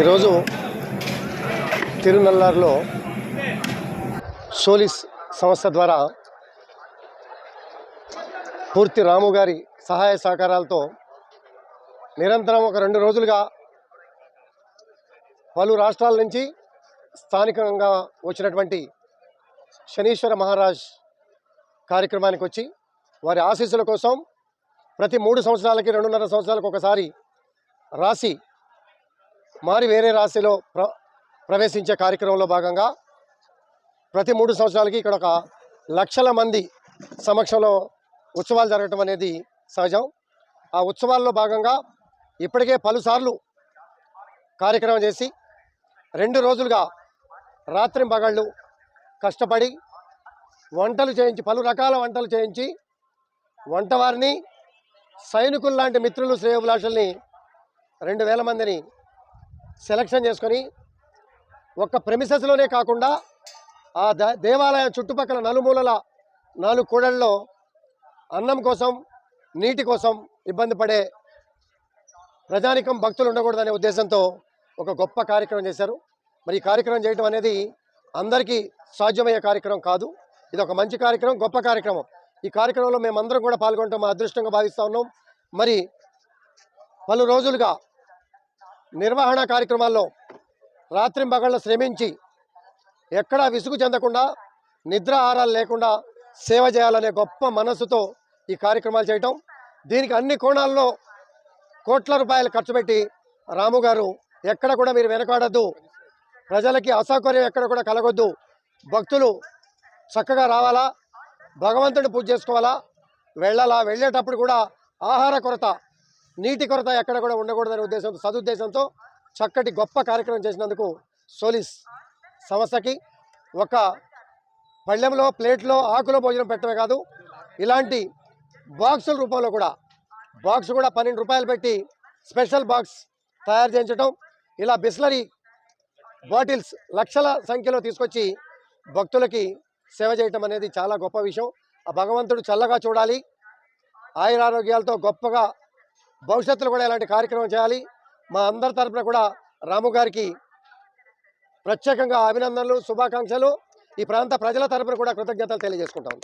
ఈరోజు తిరునల్లారులో సోలిస్ సంస్థ ద్వారా పూర్తి రాము గారి సహాయ సహకారాలతో నిరంతరం ఒక 2 రోజులుగా పలు రాష్ట్రాల నుంచి స్థానికంగా వచ్చినటువంటి శనీశ్వర మహారాజ్ కార్యక్రమానికి వచ్చి వారి ఆశీస్సుల కోసం ప్రతి 3 సంవత్సరాలకి 2.5 సంవత్సరాలకు ఒకసారి రాశి మారి వేరే రాశిలో ప్రవేశించే కార్యక్రమంలో భాగంగా ప్రతి 3 సంవత్సరాలకి ఇక్కడ ఒక లక్షల మంది సమక్షంలో ఉత్సవాలు జరగటం అనేది సహజం. ఆ ఉత్సవాల్లో భాగంగా ఇప్పటికే పలుసార్లు కార్యక్రమం చేసి 2 రోజులుగా రాత్రింపగళ్ళు కష్టపడి వంటలు చేయించి పలు రకాల వంటలు చేయించి వంటవారిని సైనికులు లాంటి మిత్రులు శ్రేయోభిలాషుల్ని 2000 మందిని సెలక్షన్ చేసుకొని ఒక్క ప్రెమిసెస్లోనే కాకుండా ఆ దేవాలయం చుట్టుపక్కల నలుమూలల 4 కూడళ్ళలో అన్నం కోసం నీటి కోసం ఇబ్బంది పడే ప్రజానికం భక్తులు ఉండకూడదనే ఉద్దేశంతో ఒక గొప్ప కార్యక్రమం చేశారు. మరి ఈ కార్యక్రమం చేయడం అనేది అందరికీ సాధ్యమయ్యే కార్యక్రమం కాదు. ఇది ఒక మంచి కార్యక్రమం, గొప్ప కార్యక్రమం. ఈ కార్యక్రమంలో మేమందరం కూడా పాల్గొనడం మా అదృష్టంగా భావిస్తూ ఉన్నాం. మరి పలు రోజులుగా నిర్వహణ కార్యక్రమాల్లో రాత్రింబగళ్ళు శ్రమించి ఎక్కడా విసుగు చెందకుండా నిద్ర ఆహారాలు లేకుండా సేవ చేయాలనే గొప్ప మనస్సుతో ఈ కార్యక్రమాలు చేయటం, దీనికి అన్ని కోణాల్లో కోట్ల రూపాయలు ఖర్చు పెట్టి రాము గారు ఎక్కడ కూడా మీరు వెనకాడద్దు, ప్రజలకి అసౌకర్యం ఎక్కడ కూడా కలగొద్దు, భక్తులు చక్కగా రావాలా, భగవంతుడిని పూజ చేసుకోవాలా, వెళ్ళాలా, వెళ్ళేటప్పుడు కూడా ఆహార కొరత నీటి కొరత ఎక్కడ కూడా ఉండకూడదనే ఉద్దేశంతో సదుద్దేశంతో చక్కటి గొప్ప కార్యక్రమం చేసినందుకు సోలిస్ సంస్థకి ఒక పళ్ళెంలో ప్లేట్లో ఆకులో భోజనం పెట్టడమే కాదు, ఇలాంటి బాక్సుల రూపంలో కూడా బాక్స్ కూడా 12 రూపాయలు పెట్టి స్పెషల్ బాక్స్ తయారు చేయించడం, ఇలా బిస్లరీ బాటిల్స్ లక్షల సంఖ్యలో తీసుకొచ్చి భక్తులకి సేవ చేయటం అనేది చాలా గొప్ప విషయం. ఆ భగవంతుడు చల్లగా చూడాలి, ఆయురారోగ్యాలతో గొప్పగా భవిష్యత్తులో కూడా ఇలాంటి కార్యక్రమం చేయాలి. మా అందరి తరపున కూడా రాము గారికి ప్రత్యేకంగా అభినందనలు, శుభాకాంక్షలు. ఈ ప్రాంత ప్రజల తరపున కూడా కృతజ్ఞతలు తెలియజేసుకుంటాం.